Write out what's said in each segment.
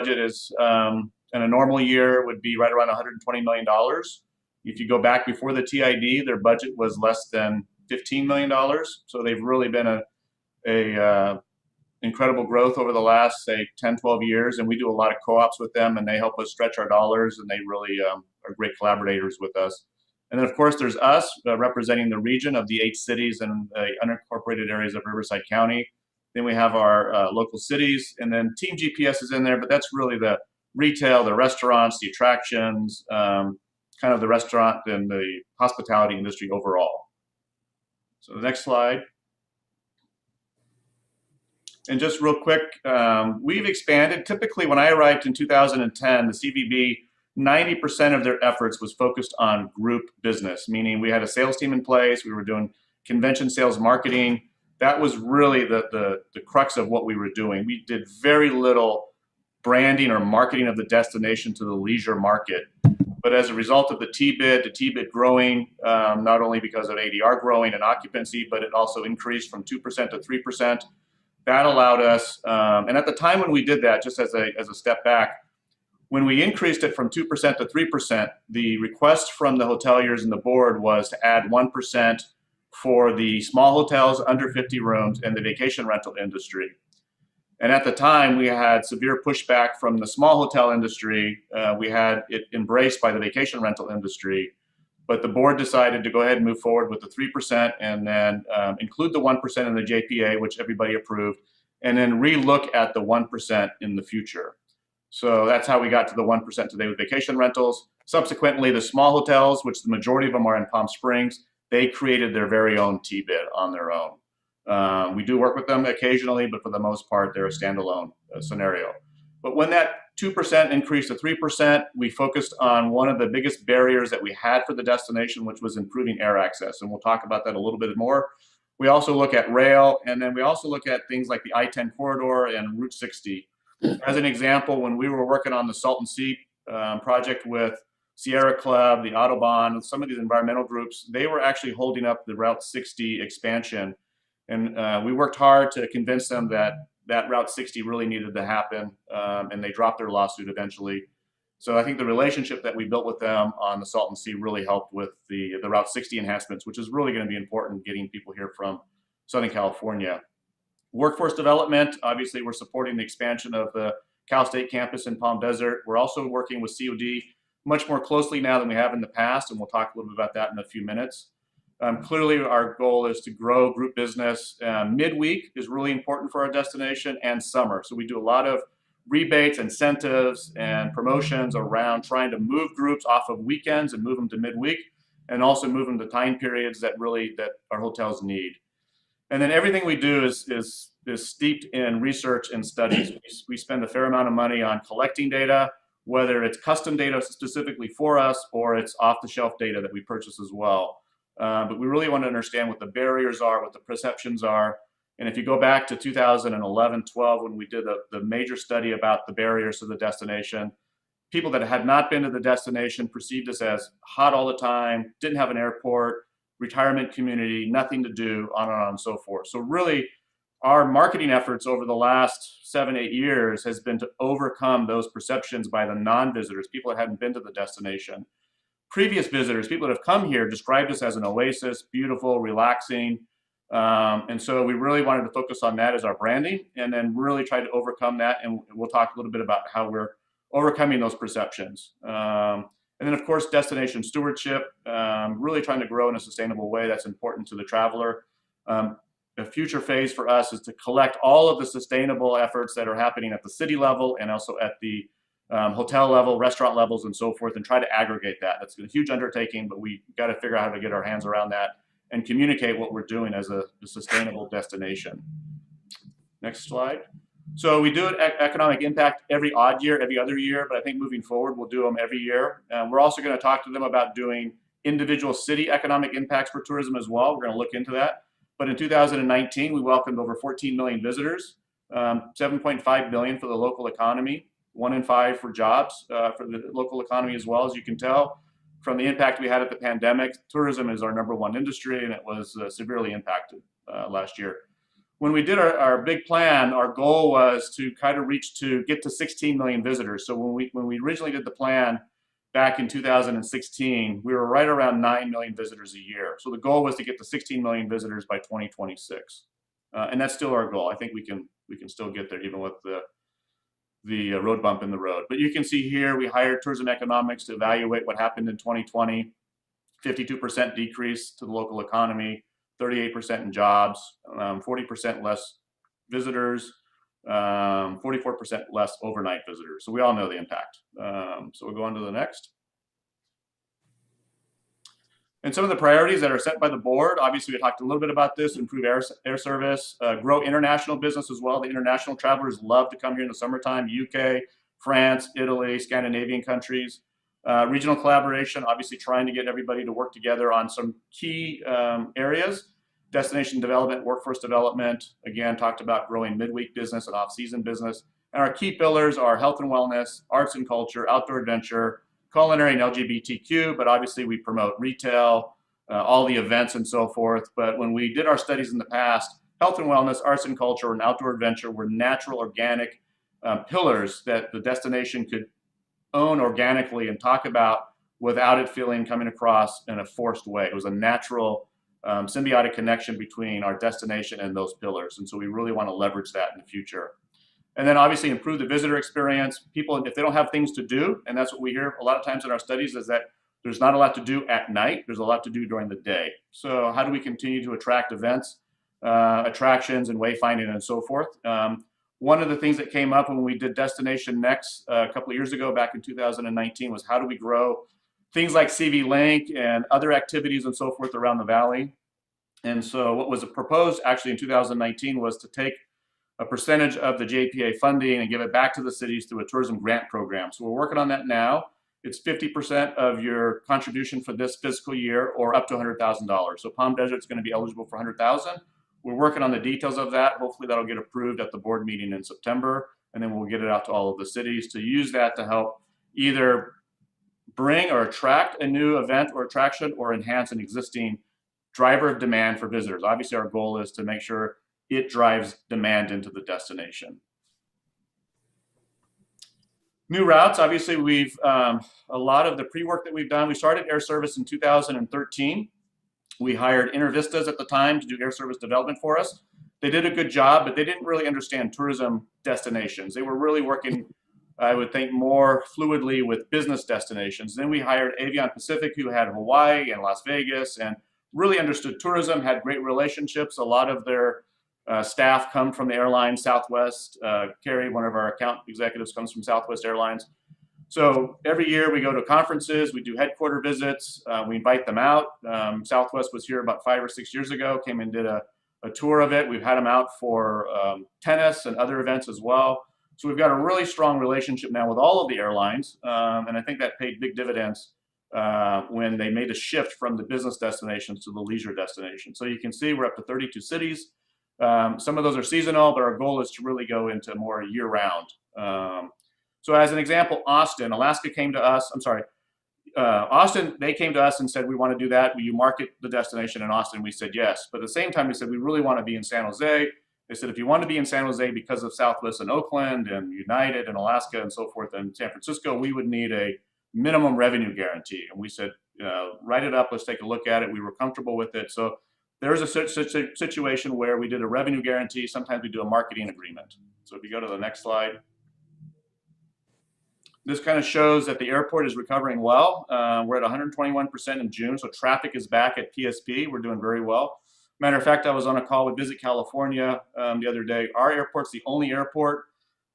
budget is, in a normal year, would be right around $120 million. If you go back before the TID, their budget was less than $15 million. So they've really been a incredible growth over the last, say, 10, 12 years. And we do a lot of co-ops with them, and they help us stretch our dollars, and they really are great collaborators with us. And then, of course, there's us representing the region of the 8 cities and the unincorporated areas of Riverside County. Then we have our local cities, and then Team GPS is in there, but that's really the retail, the restaurants, the attractions, kind of the restaurant and the hospitality industry overall. So the next slide. And just real quick, we've expanded. Typically, when I arrived in 2010, the CVB, 90% of their efforts was focused on group business, meaning we had a sales team in place. We were doing convention sales marketing. That was really the crux of what we were doing. We did very little branding or marketing of the destination to the leisure market. But as a result of the T-bid growing, not only because of ADR growing and occupancy, but it also increased from 2% to 3%. That allowed us, and at the time when we did that, just as a step back, when we increased it from 2% to 3%, the request from the hoteliers and the board was to add 1% for the small hotels under 50 rooms and the vacation rental industry. And at the time, we had severe pushback from the small hotel industry. We had it embraced by the vacation rental industry. But the board decided to go ahead and move forward with the 3% and then include the 1% in the JPA, which everybody approved, and then re-look at the 1% in the future. So that's how we got to the 1% today with vacation rentals. Subsequently, the small hotels, which the majority of them are in Palm Springs, they created their very own T-bid on their own. We do work with them occasionally, but for the most part, they're a standalone scenario. But when that 2% increased to 3%, we focused on one of the biggest barriers that we had for the destination, which was improving air access. And we'll talk about that a little bit more. We also look at rail, and then we also look at things like the I-10 corridor and Route 60. As an example, when we were working on the Salton Sea project with Sierra Club, the Autobahn, some of these environmental groups, they were actually holding up the Route 60 expansion. And we worked hard to convince them that Route 60 really needed to happen, and they dropped their lawsuit eventually. So I think the relationship that we built with them on the Salton Sea really helped with the Route 60 enhancements, which is really going to be important getting people here from Southern California. Workforce development, obviously we're supporting the expansion of the Cal State campus in Palm Desert. We're also working with COD much more closely now than we have in the past, and we'll talk a little bit about that in a few minutes. Clearly, our goal is to grow group business. Midweek is really important for our destination, and summer. So we do a lot of rebates, incentives, and promotions around trying to move groups off of weekends and move them to midweek, and also move them to time periods that our hotels need. And then everything we do is steeped in research and studies. We spend a fair amount of money on collecting data, whether it's custom data specifically for us or it's off-the-shelf data that we purchase as well. But we really want to understand what the barriers are, what the perceptions are. And if you go back to 2011, 12, when we did the major study about the barriers to the destination, people that had not been to the destination perceived us as hot all the time, didn't have an airport, retirement community, nothing to do, on and on and so forth. So really, our marketing efforts over the last 7, 8 years has been to overcome those perceptions by the non-visitors, people that hadn't been to the destination. Previous visitors, people that have come here, described us as an oasis, beautiful, relaxing. And so we really wanted to focus on that as our branding, and then really try to overcome that. And we'll talk a little bit about how we're overcoming those perceptions. And then, of course, destination stewardship, really trying to grow in a sustainable way. That's important to the traveler. The future phase for us is to collect all of the sustainable efforts that are happening at the city level and also at the hotel level, restaurant levels, and so forth, and try to aggregate that. That's a huge undertaking, but we got to figure out how to get our hands around that and communicate what we're doing as a sustainable destination. Next slide. So we do an economic impact every odd year, every other year, but I think moving forward, we'll do them every year. We're also going to talk to them about doing individual city economic impacts for tourism as well. We're going to look into that. But in 2019, we welcomed over 14 million visitors, 7.5 billion for the local economy, 1 in 5 for jobs for the local economy as well. As you can tell from the impact we had at the pandemic, tourism is our #1 industry, and it was severely impacted last year. when we did our big plan, our goal was to kind of get to 16 million visitors. So when we originally did the plan back in 2016, we were right around 9 million visitors a year. So the goal was to get to 16 million visitors by 2026. And that's still our goal. I think we can still get there even with the road bump in the road. But you can see here, we hired tourism economics to evaluate what happened in 2020. 52% decrease to the local economy, 38% in jobs, 40% less visitors, 44% less overnight visitors. So we all know the impact. So we'll go on to the next. And some of the priorities that are set by the board, obviously we talked a little bit about this: improve air service, grow international business as well. The international travelers love to come here in the summertime: UK, France, Italy, Scandinavian countries. Regional collaboration, obviously trying to get everybody to work together on some key areas. Destination development, workforce development, again, talked about growing midweek business and off-season business. And our key pillars are health and wellness, arts and culture, outdoor adventure, culinary, and LGBTQ, but obviously we promote retail, all the events and so forth. But when we did our studies in the past, health and wellness, arts and culture, and outdoor adventure were natural, organic pillars that the destination could own organically and talk about without it feeling coming across in a forced way. It was a natural symbiotic connection between our destination and those pillars. And so we really want to leverage that in the future. And then obviously improve the visitor experience. People, if they don't have things to do, and that's what we hear a lot of times in our studies, is that there's not a lot to do at night. There's a lot to do during the day. So how do we continue to attract events, attractions, and wayfinding and so forth? One of the things that came up when we did Destination Next a couple of years ago, back in 2019, was how do we grow things like CV Link and other activities and so forth around the valley. And so what was proposed actually in 2019 was to take a percentage of the JPA funding and give it back to the cities through a tourism grant program. So we're working on that now. It's 50% of your contribution for this fiscal year, or up to $100,000. So Palm Desert's going to be eligible for $100,000. We're working on the details of that. Hopefully that'll get approved at the board meeting in September, and then we'll get it out to all of the cities to use that to help either bring or attract a new event or attraction, or enhance an existing driver of demand for visitors. Obviously our goal is to make sure it drives demand into the destination. New routes, obviously we've, a lot of the pre-work that we've done, we started air service in 2013. We hired Intervistas at the time to do air service development for us. They did a good job, but they didn't really understand tourism destinations. They were really working, I would think, more fluidly with business destinations. Then we hired Avion Pacific, who had Hawaii and Las Vegas and really understood tourism, had great relationships. A lot of their staff come from the airline Southwest. Carrie, one of our account executives, comes from Southwest Airlines. So every year we go to conferences, we do headquarter visits, we invite them out. Southwest was here about 5 or 6 years ago, came and did a tour of it. We've had them out for tennis and other events as well. So we've got a really strong relationship now with all of the airlines, and I think that paid big dividends when they made a shift from the business destinations to the leisure destinations. So you can see we're up to 32 cities. Some of those are seasonal, but our goal is to really go into more year-round. So as an example, Austin, Alaska came to us, Austin, they came to us and said, we want to do that. Will you market the destination in Austin? We said yes. But at the same time, we said, we really want to be in San Jose. They said, if you want to be in San Jose because of Southwest and Oakland and United and Alaska and so forth and San Francisco, we would need a minimum revenue guarantee. And we said, write it up, let's take a look at it. We were comfortable with it. So there's a situation where we did a revenue guarantee. Sometimes we do a marketing agreement. So if you go to the next slide. This kind of shows that the airport is recovering well. We're at 121% in June, so traffic is back at PSP. We're doing very well. Matter of fact, I was on a call with Visit California the other day. Our airport's the only airport,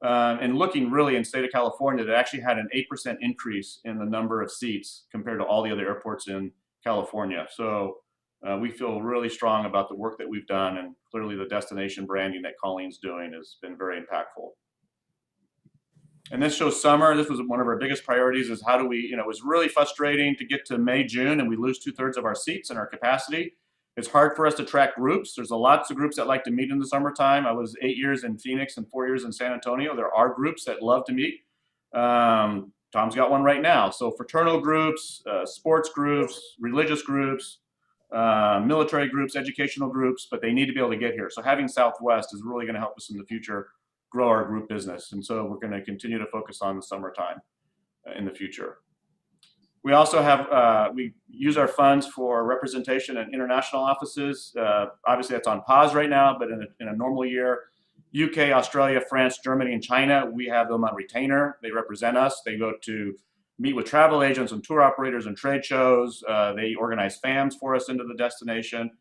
and looking really in state of California, that actually had an 8% increase in the number of seats compared to all the other airports in California. So we feel really strong about the work that we've done, and clearly the destination branding that Colleen's doing has been very impactful. And this shows summer. This was one of our biggest priorities, is how do we, it was really frustrating to get to May, June, and we lose 2/3 of our seats and our capacity. It's hard for us to track groups. There's lots of groups that like to meet in the summertime. I was 8 years in Phoenix and 4 years in San Antonio. There are groups that love to meet. Tom's got one right now. So fraternal groups, sports groups, religious groups, military groups, educational groups, but they need to be able to get here. So having Southwest is really going to help us in the future grow our group business. And so we're going to continue to focus on the summertime in the future. We also have, we use our funds for representation in international offices. Obviously that's on pause right now, but in a normal year, UK, Australia, France, Germany, and China, we have them on retainer. They represent us. They go to meet with travel agents and tour operators and trade shows. They organize FAMs for us into the destination.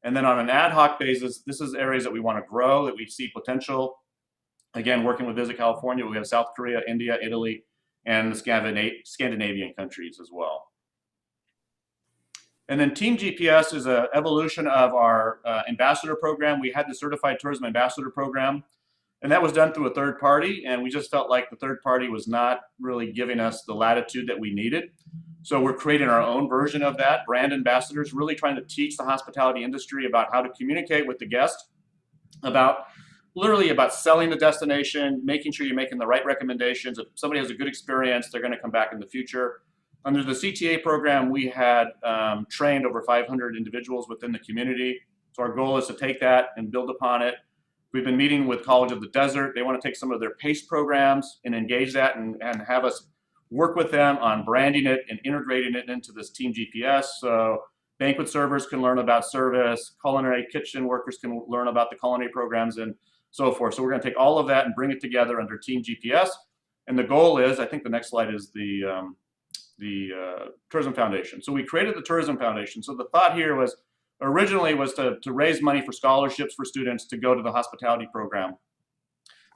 And then on an ad hoc basis, this is areas that we want to grow, that we see potential. Again, working with Visit California, we have South Korea, India, Italy, and the Scandinavian countries as well. And then Team GPS is an evolution of our ambassador program. We had the Certified Tourism Ambassador program, and that was done through a third party, and we just felt like the third party was not really giving us the latitude that we needed. So we're creating our own version of that, brand ambassadors, really trying to teach the hospitality industry about how to communicate with the guest, literally about selling the destination, making sure you're making the right recommendations. If somebody has a good experience, they're going to come back in the future. Under the CTA program, we had trained over 500 individuals within the community. So our goal is to take that and build upon it. We've been meeting with College of the Desert. They want to take some of their PACE programs and engage that and have us work with them on branding it and integrating it into this Team GPS. So banquet servers can learn about service, culinary kitchen workers can learn about the culinary programs and so forth. So we're going to take all of that and bring it together under Team GPS. And the goal is, I think the next slide is the Tourism Foundation. So we created the Tourism Foundation. So the thought here was originally to raise money for scholarships for students to go to the hospitality program.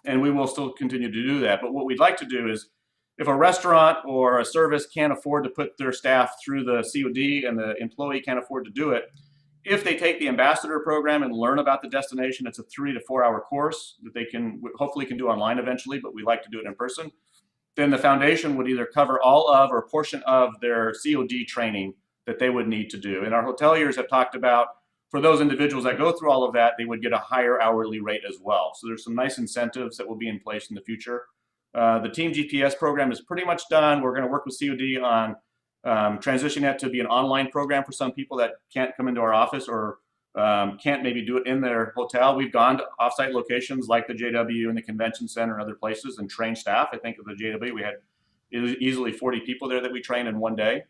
And we will still continue to do that. But what we'd like to do is if a restaurant or a service can't afford to put their staff through the COD and the employee can't afford to do it, if they take the ambassador program and learn about the destination, it's a 3 to 4 hour course that they can hopefully can do online eventually, but we like to do it in person. Then the foundation would either cover all of or a portion of their COD training that they would need to do. And our hoteliers have talked about for those individuals that go through all of that, they would get a higher hourly rate as well. So there's some nice incentives that will be in place in the future. The Team GPS program is pretty much done. We're going to work with COD on transitioning that to be an online program for some people that can't come into our office or can't maybe do it in their hotel. We've gone to offsite locations like the JW and the convention center and other places and trained staff. I think at the JW we had easily 40 people there that we trained in one day.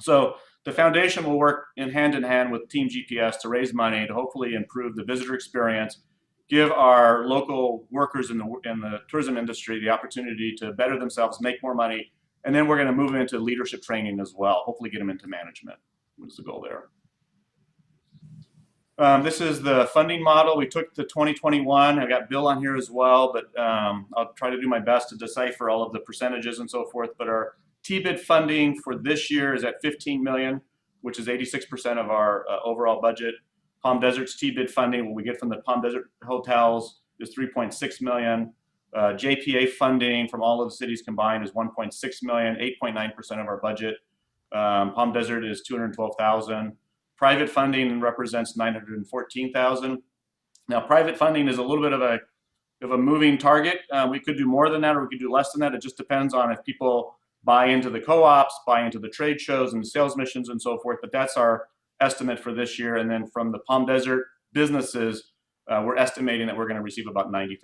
So the foundation will work in hand with Team GPS to raise money to hopefully improve the visitor experience, give our local workers in the tourism industry the opportunity to better themselves, make more money, and then we're going to move into leadership training as well, hopefully get them into management, which is the goal there. This is the funding model. We took the 2021. I got Bill on here as well, but I'll try to do my best to decipher all of the percentages and so forth. But our TBID funding for this year is at $15 million, which is 86% of our overall budget. Palm Desert's TBID funding, what we get from the Palm Desert hotels, is $3.6 million. JPA funding from all of the cities combined is $1.6 million, 8.9% of our budget. Palm Desert is $212,000. Private funding represents $914,000. Now, private funding is a little bit of a moving target. We could do more than that, or we could do less than that. It just depends on if people buy into the co-ops, buy into the trade shows and the sales missions and so forth. But that's our estimate for this year. And then from the Palm Desert businesses, we're estimating that we're going to receive about $90,000.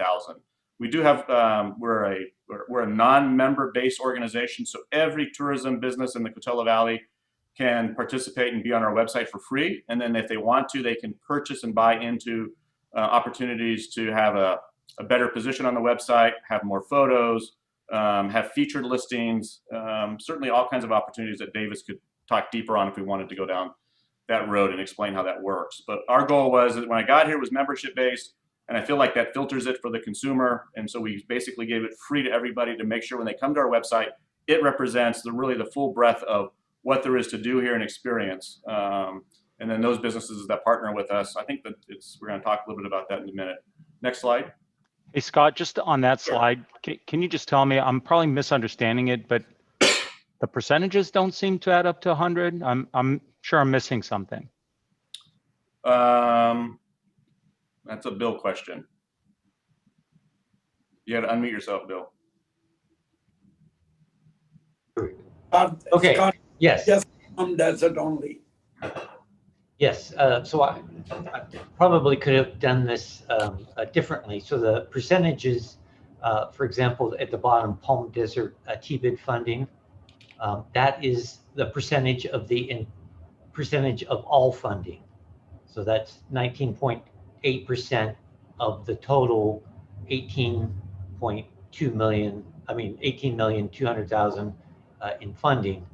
We do have we're a non-member based organization, so every tourism business in the Coachella Valley can participate and be on our website for free. And then if they want to, they can purchase and buy into opportunities to have a better position on the website, have more photos, have featured listings, certainly all kinds of opportunities that Davis could talk deeper on if we wanted to go down that road and explain how that works. But our goal was that when I got here was membership based, and I feel like that filters it for the consumer. And so we basically gave it free to everybody to make sure when they come to our website, it represents really the full breadth of what there is to do here and experience. And then those businesses that partner with us, I think that we're going to talk a little bit about that in a minute. Next slide. Hey, Scott, just on that slide, can you just tell me, I'm probably misunderstanding it, but the percentages don't seem to add up to 100. I'm sure I'm missing something. That's a Bill question. You got to unmute yourself, Bill. Okay. Scott, Yes. just Desert only. Yes, so I probably could have done this differently. So the percentages, for example, at the bottom, Palm Desert TBID funding, that is the percentage of percentage of all funding. So that's 19.8% of the total 18.2 million, 18,200,000 in funding.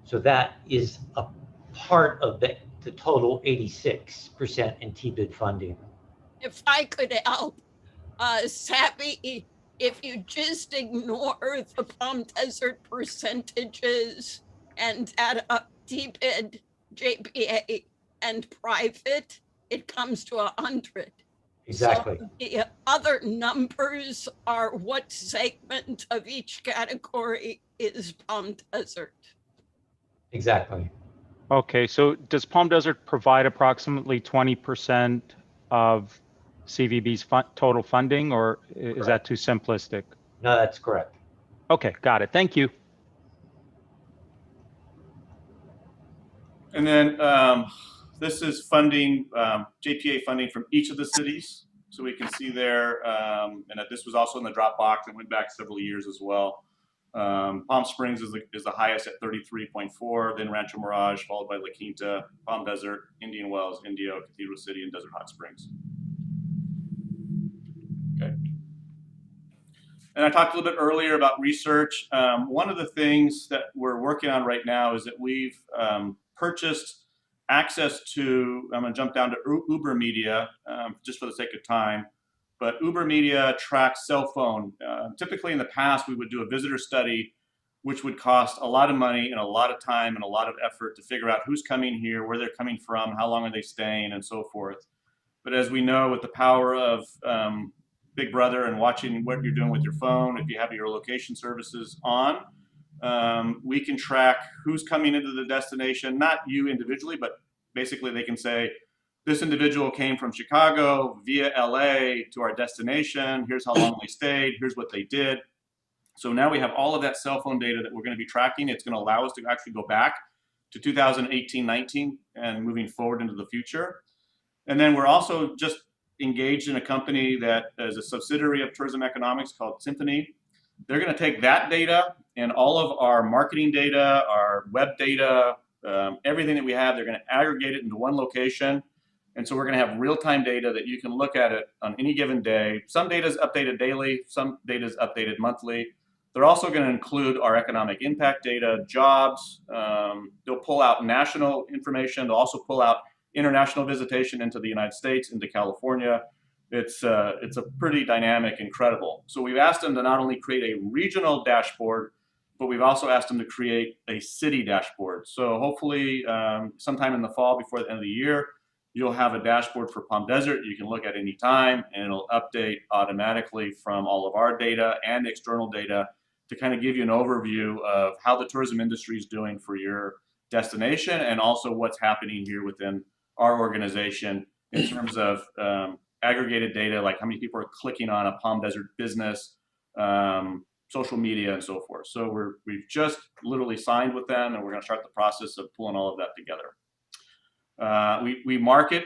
So that is a part of the total 86% in TBID funding. If I could help, Savvy, if you just ignore the Palm Desert percentages and add up TBID, JPA, and private, it comes to 100. Exactly. So the other numbers are what segment of each category is Palm Desert. Exactly. Okay, so does Palm Desert provide approximately 20% of CVB's total funding, or is that too simplistic? No, that's correct. Okay, got it. Thank you. And then this is funding, JPA funding from each of the cities. So we can see there, and this was also in the Dropbox and went back several years as well. Palm Springs is the highest at 33.4, then Rancho Mirage, followed by La Quinta, Palm Desert, Indian Wells, Indio, Cathedral City, and Desert Hot Springs. Okay. And I talked a little bit earlier about research. One of the things that we're working on right now is that we've purchased access to, I'm going to jump down to Uber Media just for the sake of time, but Uber Media tracks cell phone. Typically in the past, we would do a visitor study, which would cost a lot of money and a lot of time and a lot of effort to figure out who's coming here, where they're coming from, how long are they staying, and so forth. But as we know, with the power of Big Brother and watching what you're doing with your phone, if you have your location services on, we can track who's coming into the destination, not you individually, but basically they can say, this individual came from Chicago via LA to our destination. Here's how long they stayed. Here's what they did. So now we have all of that cell phone data that we're going to be tracking. It's going to allow us to actually go back to 2018-19 and moving forward into the future. And then we're also just engaged in a company that is a subsidiary of Tourism Economics called Symphony. They're going to take that data and all of our marketing data, our web data, everything that we have, they're going to aggregate it into one location. And so we're going to have real-time data that you can look at it on any given day. Some data is updated daily, some data is updated monthly. They're also going to include our economic impact data, jobs. They'll pull out national information. They'll also pull out international visitation into the United States, into California. It's a pretty dynamic, incredible. So we've asked them to not only create a regional dashboard, but we've also asked them to create a city dashboard. So hopefully sometime in the fall before the end of the year, you'll have a dashboard for Palm Desert you can look at any time, and it'll update automatically from all of our data and external data to kind of give you an overview of how the tourism industry is doing for your destination and also what's happening here within our organization in terms of aggregated data, like how many people are clicking on a Palm Desert business, social media, and so forth. So we've just literally signed with them, and we're going to start the process of pulling all of that together. We market,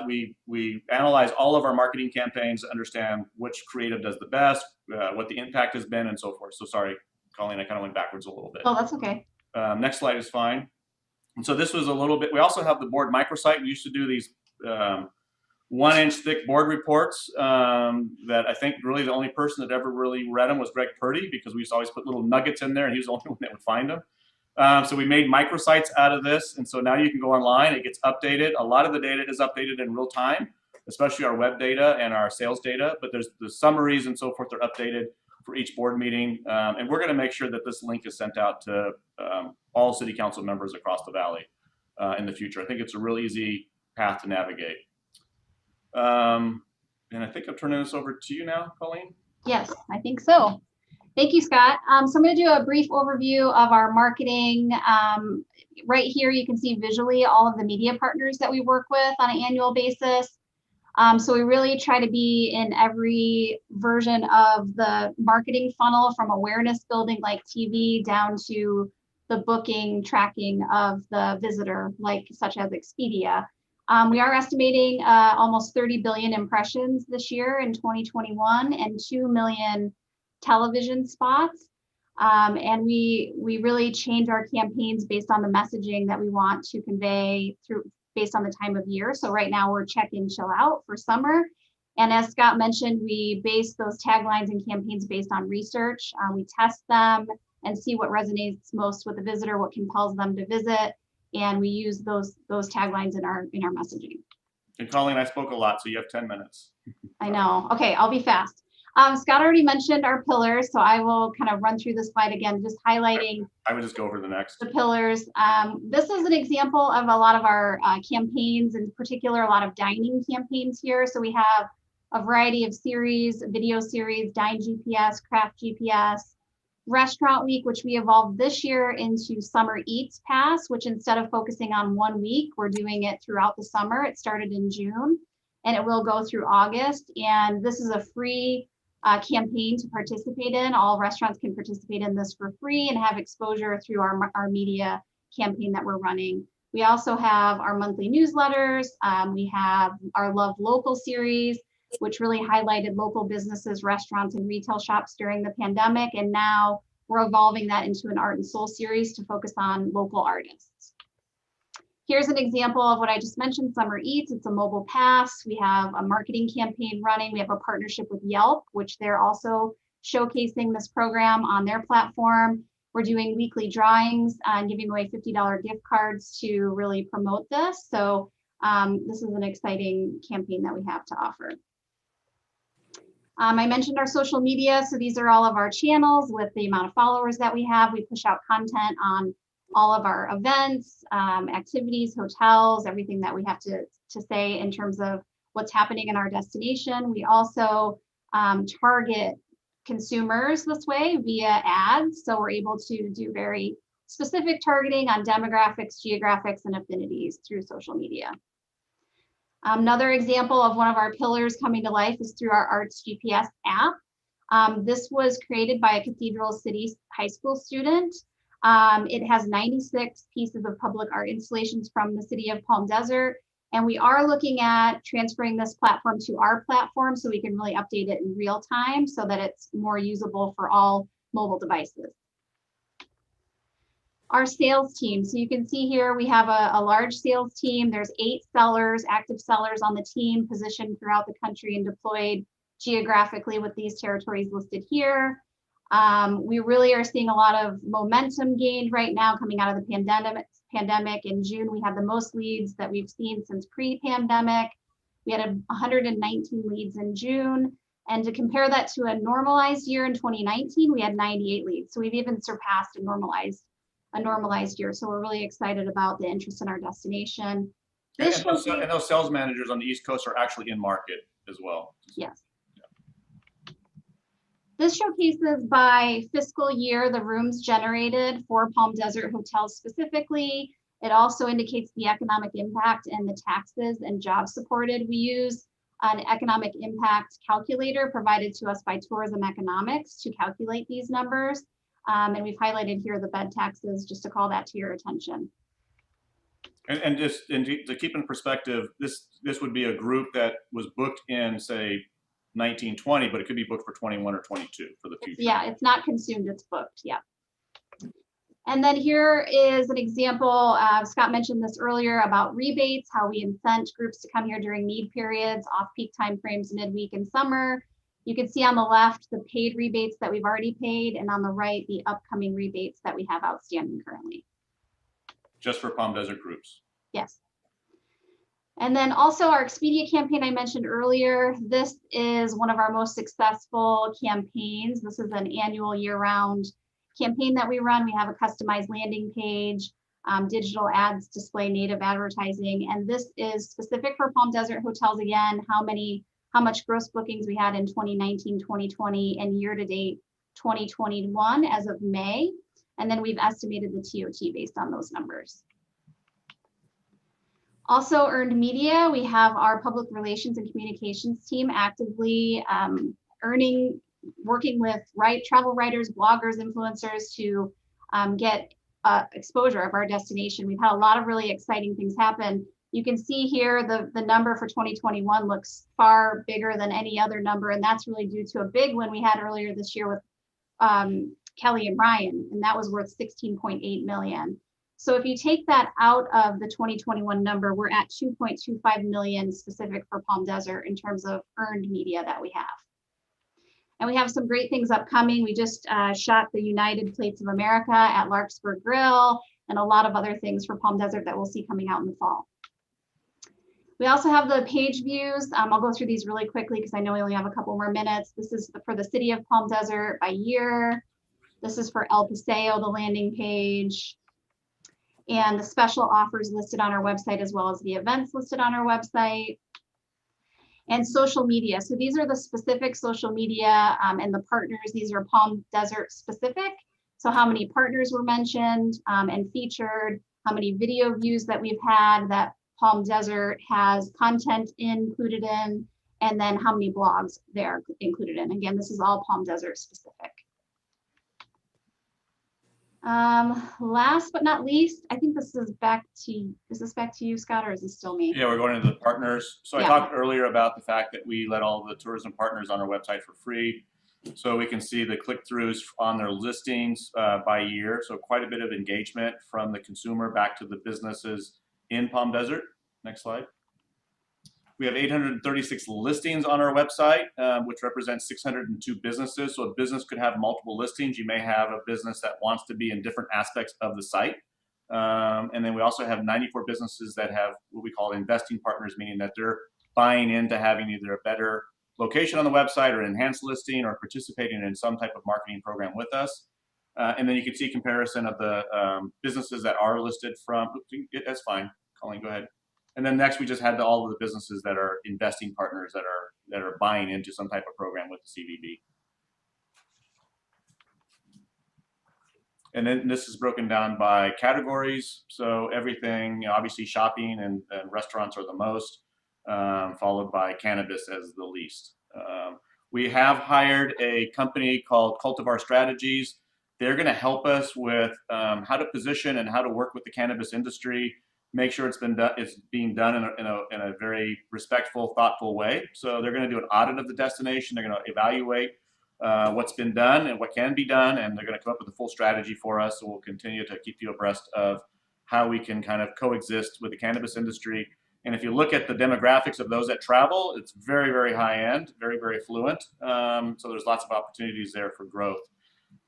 we analyze all of our marketing campaigns to understand which creative does the best, what the impact has been, and so forth. So sorry, Colleen, I kind of went backwards a little bit. Oh, that's okay. Next slide is fine. And so this was a little bit, we also have the board microsite. We used to do these 1-inch thick board reports that I think really the only person that ever really read them was Greg Purdy, because we used to always put little nuggets in there and he was the only one that would find them. So we made microsites out of this. And so now you can go online, it gets updated. A lot of the data is updated in real time, especially our web data and our sales data, but there's the summaries and so forth are updated for each board meeting. And we're going to make sure that this link is sent out to all city council members across the valley in the future. I think it's a real easy path to navigate. And I think I'm turning this over to you now, Colleen. Yes, I think so. Thank you, Scott. So I'm going to do a brief overview of our marketing. Right here, you can see visually all of the media partners that we work with on an annual basis. So we really try to be in every version of the marketing funnel, from awareness building like TV down to the booking tracking of the visitor, like such as Expedia. We are estimating almost 30 billion impressions this year in 2021 and 2 million television spots. And we really change our campaigns based on the messaging that we want to convey based on the time of year. So right now we're check in, chill out for summer. And as Scott mentioned, we base those taglines and campaigns based on research. We test them and see what resonates most with the visitor, what compels them to visit. And we use those taglines in our messaging. And Colleen, I spoke a lot, so you have 10 minutes. I know. Okay, I'll be fast. Scott already mentioned our pillars, so I will kind of run through this slide again, just highlighting. I would just go over the next. The pillars. This is an example of a lot of our campaigns, in particular, a lot of dining campaigns here. So we have a variety of series, video series, Dine GPS, Craft GPS, Restaurant Week, which we evolved this year into Summer Eats Pass, which instead of focusing on 1 week, we're doing it throughout the summer. It started in June and it will go through August. And this is a free campaign to participate in. All restaurants can participate in this for free and have exposure through our media campaign that we're running. We also have our monthly newsletters. We have our Love Local series, which really highlighted local businesses, restaurants, and retail shops during the pandemic. And now we're evolving that into an Art and Soul series to focus on local artists. Here's an example of what I just mentioned, Summer Eats. It's a mobile pass. We have a marketing campaign running. We have a partnership with Yelp, which they're also showcasing this program on their platform. We're doing weekly drawings and giving away $50 gift cards to really promote this. So this is an exciting campaign that we have to offer. I mentioned our social media. So these are all of our channels with the amount of followers that we have. We push out content on all of our events, activities, hotels, everything that we have to say in terms of what's happening in our destination. We also target consumers this way via ads. So we're able to do very specific targeting on demographics, geographics, and affinities through social media. Another example of one of our pillars coming to life is through our Arts GPS app. This was created by a Cathedral City high school student. It has 96 pieces of public art installations from the city of Palm Desert. And we are looking at transferring this platform to our platform so we can really update it in real time so that it's more usable for all mobile devices. Our sales team. So you can see here we have a large sales team. There's 8 sellers, active sellers on the team positioned throughout the country and deployed geographically with these territories listed here. We really are seeing a lot of momentum gained right now coming out of the pandemic. In June, we had the most leads that we've seen since pre-pandemic. We had 119 leads in June. And to compare that to a normalized year in 2019, we had 98 leads. So we've even surpassed a normalized year. So we're really excited about the interest in our destination. And those sales managers on the East Coast are actually in market as well. Yes. This showcases by fiscal year the rooms generated for Palm Desert hotels specifically. It also indicates the economic impact and the taxes and jobs supported. We use an economic impact calculator provided to us by Tourism Economics to calculate these numbers. And we've highlighted here the bed taxes just to call that to your attention. And to keep in perspective, this would be a group that was booked in, say, 1920, but it could be booked for 21 or 22 for the future. Yeah, it's not consumed, it's booked. Yeah. And then here is an example. Scott mentioned this earlier about rebates, how we incent groups to come here during need periods, off-peak timeframes, midweek and summer. You can see on the left the paid rebates that we've already paid, and on the right the upcoming rebates that we have outstanding currently. Just for Palm Desert groups. Yes. And then also our Expedia campaign I mentioned earlier. This is one of our most successful campaigns. This is an annual year-round campaign that we run. We have a customized landing page, digital ads display native advertising, and this is specific for Palm Desert hotels again, how much gross bookings we had in 2019, 2020, and year-to-date 2021 as of May. And then we've estimated the TOT based on those numbers. Also earned media, we have our public relations and communications team actively working with travel writers, bloggers, influencers to get exposure of our destination. We've had a lot of really exciting things happen. You can see here the number for 2021 looks far bigger than any other number, and that's really due to a big one we had earlier this year with Kelly and Ryan, and that was worth 16.8 million. So if you take that out of the 2021 number, we're at 2.25 million specific for Palm Desert in terms of earned media that we have. And we have some great things upcoming. We just shot the United Plates of America at Larkspur Grill and a lot of other things for Palm Desert that we'll see coming out in the fall. We also have the page views. I'll go through these really quickly because I know we only have a couple more minutes. This is for the city of Palm Desert by year. This is for El Paseo, the landing page. And the special offers listed on our website, as well as the events listed on our website. And social media. So these are the specific social media and the partners. These are Palm Desert specific. So how many partners were mentioned and featured, how many video views that we've had that Palm Desert has content included in, and then how many blogs they're included in. Again, this is all Palm Desert specific. Last but not least, I think this is back to you, Scott, or is this still me? Yeah, we're going into the partners. So I talked earlier about the fact that we let all the tourism partners on our website for free. So we can see the click-throughs on their listings by year. So quite a bit of engagement from the consumer back to the businesses in Palm Desert. Next slide. We have 836 listings on our website, which represents 602 businesses. So a business could have multiple listings. You may have a business that wants to be in different aspects of the site. And then we also have 94 businesses that have what we call investing partners, meaning that they're buying into having either a better location on the website or enhanced listing or participating in some type of marketing program with us. And then you can see comparison of the businesses that are listed from, that's fine, Colleen, go ahead. And then next, we just had all of the businesses that are investing partners that are buying into some type of program with the CVB. And then this is broken down by categories. So everything, obviously shopping and restaurants are the most, followed by cannabis as the least. We have hired a company called Cultivar Strategies. They're going to help us with how to position and how to work with the cannabis industry, make sure it's being done in a very respectful, thoughtful way. So they're going to do an audit of the destination. They're going to evaluate what's been done and what can be done, and they're going to come up with a full strategy for us. So we'll continue to keep you abreast of how we can kind of coexist with the cannabis industry. And if you look at the demographics of those that travel, it's very, very high end, very, very affluent. So there's lots of opportunities there for growth.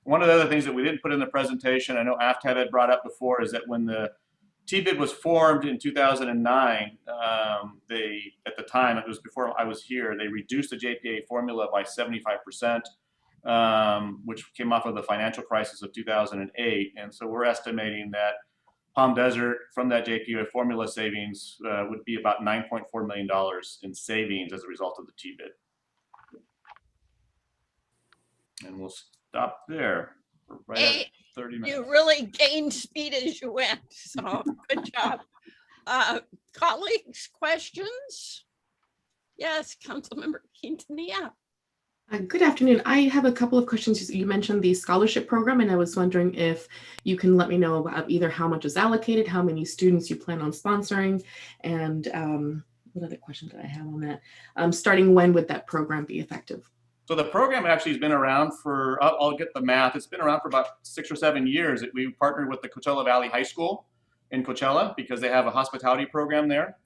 One of the other things that we didn't put in the presentation, I know Aftab had brought up before, is that when the TBID was formed in 2009, at the time, it was before I was here, they reduced the JPA formula by 75%, which came off of the financial crisis of 2008. And so we're estimating that Palm Desert, from that JPA formula savings, would be about $9.4 million in savings as a result of the TBID. And we'll stop there. Right at 30 minutes. You really gained speed as you went, so good job. Colleagues, questions? Yes, Councilmember Quintanilla. Good afternoon. I have a couple of questions. You mentioned the scholarship program, and I was wondering if you can let me know about either how much is allocated, how many students you plan on sponsoring, and what other question did I have on that? Starting when would that program be effective? So the program actually has been around for, I'll get the math, it's been around for about 6 or 7 years. We partnered with the Coachella Valley High School in Coachella because they have a hospitality program there.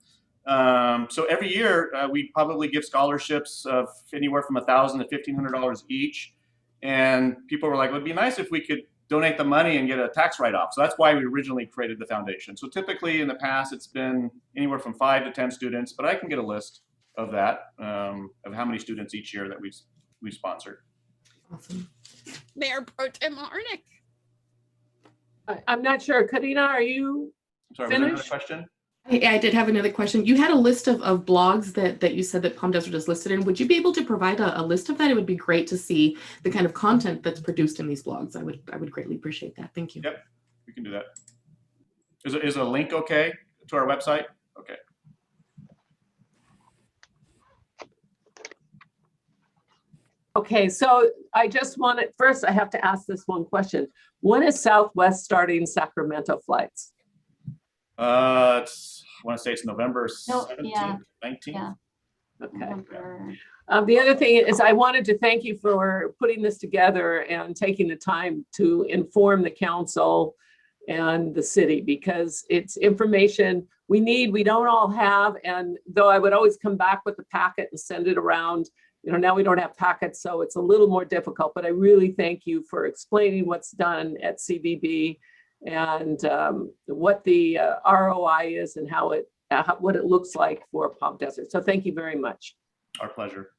So every year we probably give scholarships of anywhere from $1,000 to $1,500 each. And people were like, it would be nice if we could donate the money and get a tax write-off. So that's why we originally created the foundation. So typically in the past, it's been anywhere from 5 to 10 students, but I can get a list of that, of how many students each year that we sponsored. Awesome. Mayor Pro Tem Harnick. I'm not sure. Karina, are you Sorry, was there another finished? question? I did have another question. You had a list of blogs that you said that Palm Desert is listed in. Would you be able to provide a list of that? It would be great to see the kind of content that's produced in these blogs. I would greatly appreciate that. Thank you. Yep, we can do that. Is a link okay to our website? Okay. Okay, so I just wanted, first I have to ask this one question. When is Southwest starting Sacramento flights? I want to say it's November No, 17th, yeah, 19th. yeah. Okay. November. The other thing is I wanted to thank you for putting this together and taking the time to inform the council and the city, because it's information we need, we don't all have. And though I would always come back with the packet and send it around, now we don't have packets, so it's a little more difficult, but I really thank you for explaining what's done at CVB and what the ROI is and what it looks like for Palm Desert. So thank you very much. Our pleasure.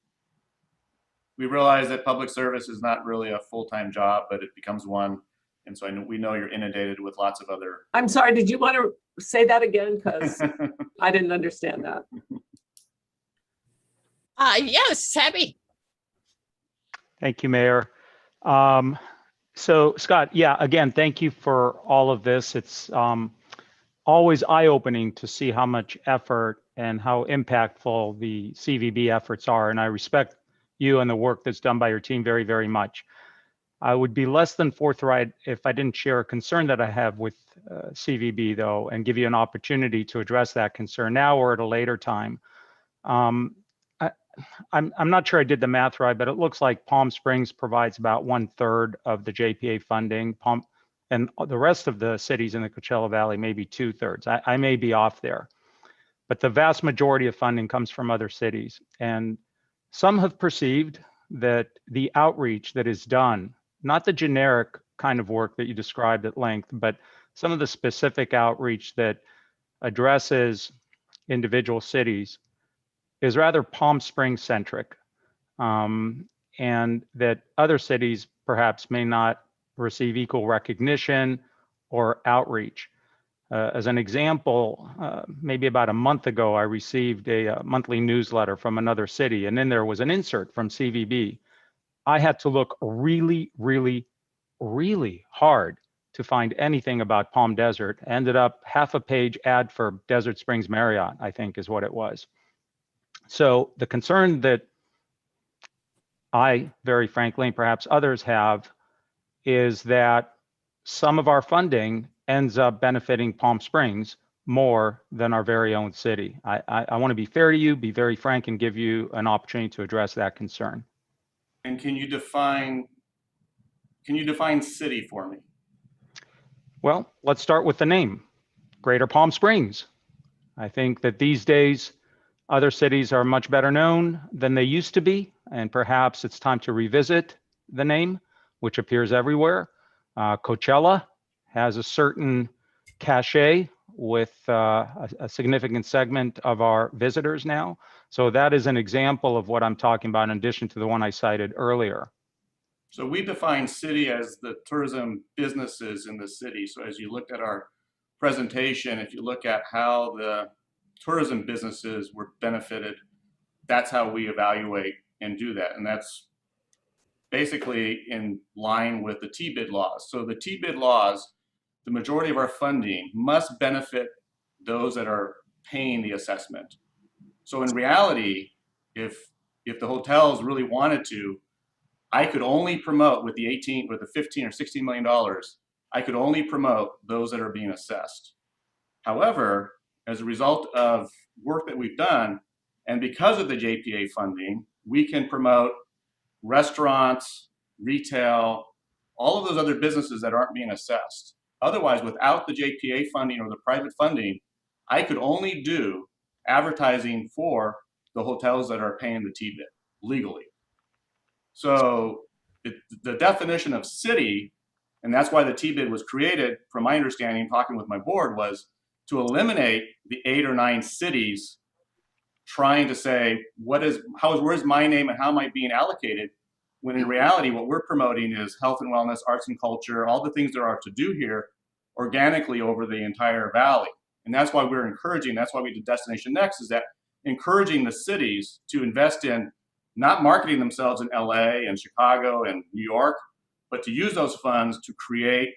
We realize that public service is not really a full-time job, but it becomes one. And so we know you're inundated with lots of other. I'm sorry, did you want to say that again? Because I didn't understand that. Yes, Sabby. Thank you, Mayor. So Scott, yeah, again, thank you for all of this. It's always eye-opening to see how much effort and how impactful the CVB efforts are. And I respect you and the work that's done by your team very, very much. I would be less than forthright if I didn't share a concern that I have with CVB, though, and give you an opportunity to address that concern now or at a later time. I'm not sure I did the math right, but it looks like Palm Springs provides about 1/3 of the JPA funding, and the rest of the cities in the Coachella Valley, maybe 2/3. I may be off there, but the vast majority of funding comes from other cities. And some have perceived that the outreach that is done, not the generic kind of work that you described at length, but some of the specific outreach that addresses individual cities, is rather Palm Springs centric, and that other cities perhaps may not receive equal recognition or outreach. As an example, maybe about a month ago, I received a monthly newsletter from another city, and then there was an insert from CVB. I had to look really, really, really hard to find anything about Palm Desert. Ended up half a page ad for Desert Springs Marriott, I think is what it was. So the concern that I, very frankly, and perhaps others have, is that some of our funding ends up benefiting Palm Springs more than our very own city. I want to be fair to you, be very frank, and give you an opportunity to address that concern. And can you define city for me? Well, let's start with the name, Greater Palm Springs. I think that these days, other cities are much better known than they used to be, and perhaps it's time to revisit the name, which appears everywhere. Coachella has a certain cachet with a significant segment of our visitors now. So that is an example of what I'm talking about in addition to the one I cited earlier. So we define city as the tourism businesses in the city. So as you looked at our presentation, if you look at how the tourism businesses were benefited, that's how we evaluate and do that. And that's basically in line with the TBID laws. So the TBID laws, the majority of our funding must benefit those that are paying the assessment. So in reality, if the hotels really wanted to, I could only promote with the 15 or $16 million, I could only promote those that are being assessed. However, as a result of work that we've done, and because of the JPA funding, we can promote restaurants, retail, all of those other businesses that aren't being assessed. Otherwise, without the JPA funding or the private funding, I could only do advertising for the hotels that are paying the TBID legally. So the definition of city, and that's why the TBID was created, from my understanding, talking with my board, was to eliminate the 8 or 9 cities trying to say, where's my name and how am I being allocated? When in reality, what we're promoting is health and wellness, arts and culture, all the things there are to do here organically over the entire valley. And that's why we're encouraging, that's why we did Destination Next, is that encouraging the cities to invest in not marketing themselves in LA and Chicago and New York, but to use those funds to create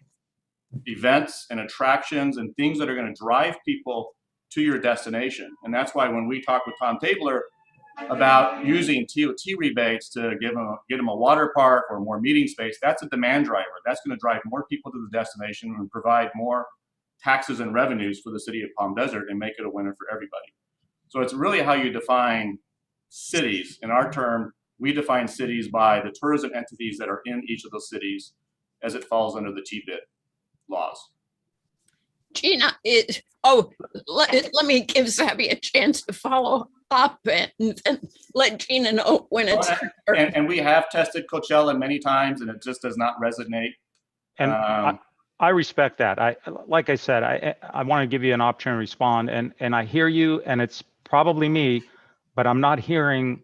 events and attractions and things that are going to drive people to your destination. And that's why when we talk with Tom Tabler, about using TOT rebates to get them a water park or more meeting space. That's a demand driver. That's going to drive more people to the destination and provide more taxes and revenues for the city of Palm Desert and make it a winner for everybody. So it's really how you define cities. In our term, we define cities by the tourism entities that are in each of those cities as it falls under the TBID laws. Gina, let me give Zabby a chance to follow up and then let Gina know when it's her turn. And we have tested Coachella many times and it just does not resonate. And I respect that. Like I said, I want to give you an opportunity to respond, and I hear you, and it's probably me, but I'm not hearing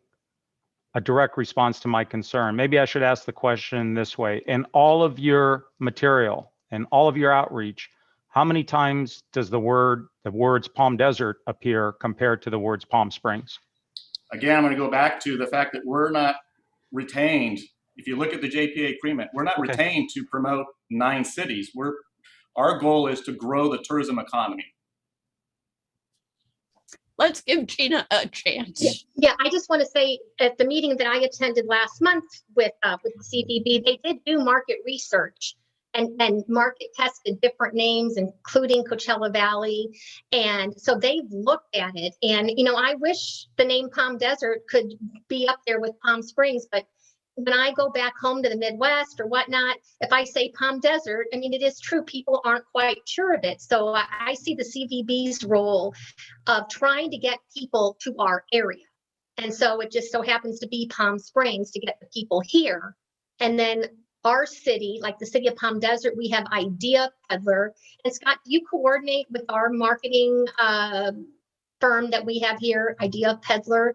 a direct response to my concern. Maybe I should ask the question this way. In all of your material and all of your outreach, how many times does the words Palm Desert appear compared to the words Palm Springs? Again, I'm going to go back to the fact that we're not retained. If you look at the JPA agreement, we're not retained to promote 9 cities. Our goal is to grow the tourism economy. Let's give Gina a chance. Yeah, I just want to say at the meeting that I attended last month with the CVB, they did do market research and market tested different names, including Coachella Valley. And so they've looked at it. And, you know, I wish the name Palm Desert could be up there with Palm Springs, but when I go back home to the Midwest or whatnot, if I say Palm Desert, I mean, it is true, people aren't quite sure of it. So I see the CVB's role of trying to get people to our area. And so it just so happens to be Palm Springs to get the people here. And then our city, like the city of Palm Desert, we have Idea Peddler. And Scott, do you coordinate with our marketing firm that we have here, Idea Peddler?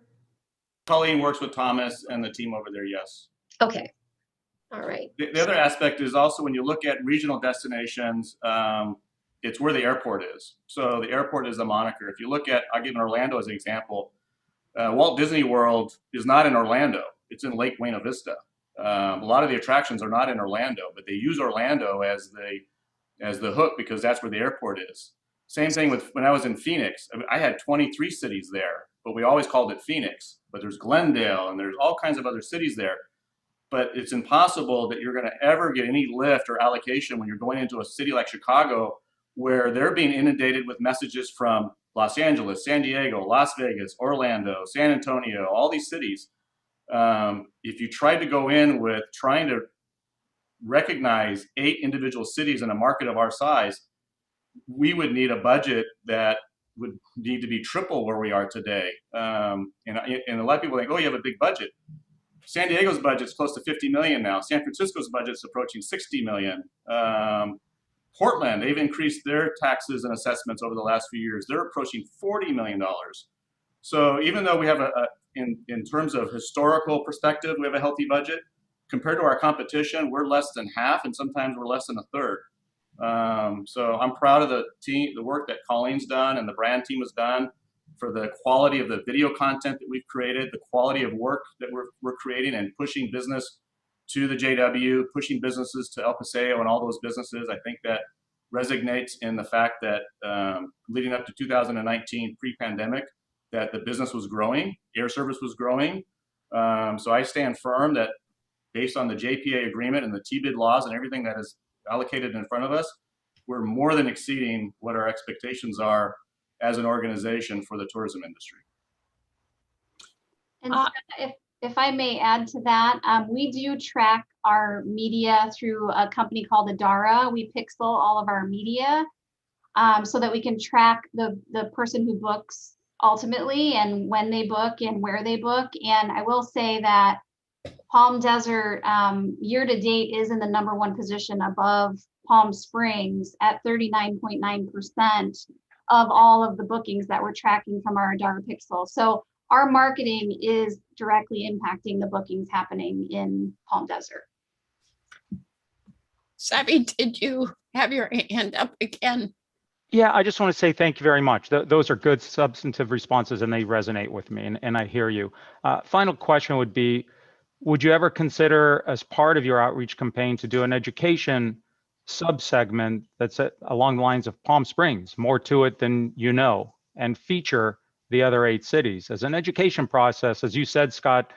Colleen works with Thomas and the team over there, yes. Okay. All right. The other aspect is also when you look at regional destinations, it's where the airport is. So the airport is the moniker. If you look at, I'll give Orlando as an example. Walt Disney World is not in Orlando. It's in Lake Buena Vista. A lot of the attractions are not in Orlando, but they use Orlando as the hook because that's where the airport is. Same thing with when I was in Phoenix. I mean, I had 23 cities there, but we always called it Phoenix. But there's Glendale and there's all kinds of other cities there. But it's impossible that you're going to ever get any lift or allocation when you're going into a city like Chicago, where they're being inundated with messages from Los Angeles, San Diego, Las Vegas, Orlando, San Antonio, all these cities. If you tried to go in with trying to recognize 8 individual cities in a market of our size, we would need a budget that would need to be triple where we are today. And a lot of people think, oh, you have a big budget. San Diego's budget is close to 50 million now. San Francisco's budget is approaching 60 million. Portland, they've increased their taxes and assessments over the last few years. They're approaching $40 million. So even though we have in terms of historical perspective, we have a healthy budget, compared to our competition, we're less than half, and sometimes we're less than a third. So I'm proud of the team, the work that Colleen's done and the brand team has done for the quality of the video content that we've created, the quality of work that we're creating and pushing business to the JW, pushing businesses to El Paseo and all those businesses. I think that resonates in the fact that leading up to 2019 pre-pandemic, that the business was growing, air service was growing. So I stand firm that based on the JPA agreement and the TBID laws and everything that is allocated in front of us, we're more than exceeding what our expectations are as an organization for the tourism industry. And if I may add to that, we do track our media through a company called Adara. We pixel all of our media so that we can track the person who books ultimately and when they book and where they book. And I will say that Palm Desert year to date is in the #1 position above Palm Springs at 39.9% of all of the bookings that we're tracking from our Adara Pixel. So our marketing is directly impacting the bookings happening in Palm Desert. Savvy, did you have your hand up again? Yeah, I just want to say thank you very much. Those are good substantive responses and they resonate with me, and I hear you. Final question would be, would you ever consider as part of your outreach campaign to do an education subsegment that's along the lines of Palm Springs, more to it than you know, and feature the other 8 cities. As an education process, as you said, Scott,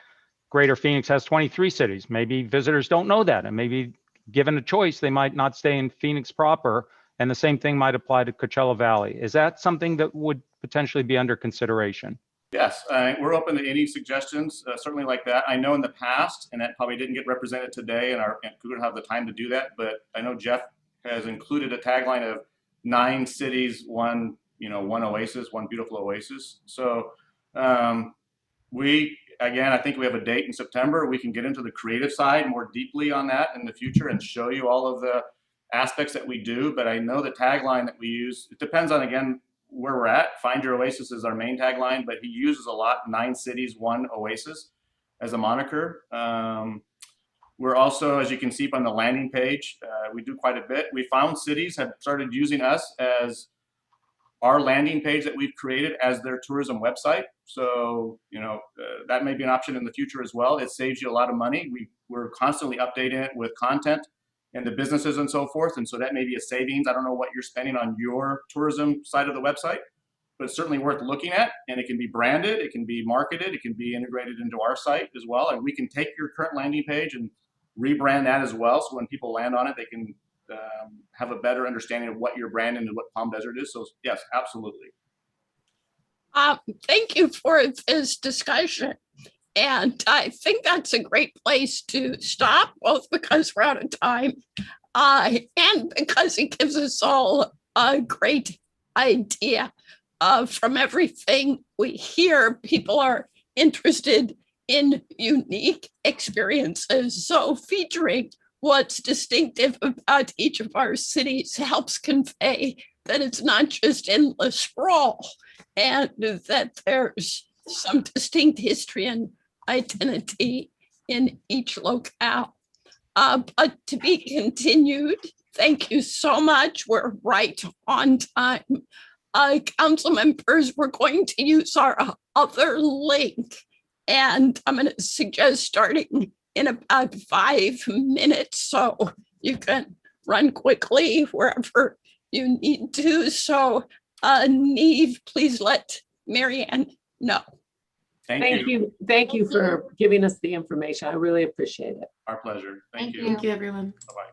Greater Phoenix has 23 cities. Maybe visitors don't know that, and maybe given a choice, they might not stay in Phoenix proper, and the same thing might apply to Coachella Valley. Is that something that would potentially be under consideration? Yes, we're open to any suggestions, certainly like that. I know in the past, and that probably didn't get represented today, and we don't have the time to do that, but I know Jeff has included a tagline of 9 cities, one oasis, one beautiful oasis. So again, I think we have a date in September. We can get into the creative side more deeply on that in the future and show you all of the aspects that we do. But I know the tagline that we use, it depends on, again, where we're at. Find Your Oasis is our main tagline, but he uses a lot 9 cities, 1 oasis as a moniker. We're also, as you can see from the landing page, we do quite a bit. We found cities have started using us as our landing page that we've created as their tourism website. So, that may be an option in the future as well. It saves you a lot of money. We're constantly updating it with content and the businesses and so forth. And so that may be a savings. I don't know what you're spending on your tourism side of the website, but it's certainly worth looking at. And it can be branded, it can be marketed, it can be integrated into our site as well. And we can take your current landing page and rebrand that as well. So when people land on it, they can have a better understanding of what your brand and what Palm Desert is. So yes, absolutely. Thank you for this discussion. And I think that's a great place to stop, both because we're out of time and because it gives us all a great idea. From everything we hear, people are interested in unique experiences. So featuring what's distinctive about each of our cities helps convey that it's not just endless sprawl and that there's some distinct history and identity in each locale. But to be continued, thank you so much. We're right on time. Council members, we're going to use our other link, and I'm going to suggest starting in about 5 minutes, so you can run quickly wherever you need to. So Neve, please let Marianne know. Thank you. Thank you for giving us the information. I really appreciate it. Our pleasure. Thank you. Thank you, everyone. Bye-bye.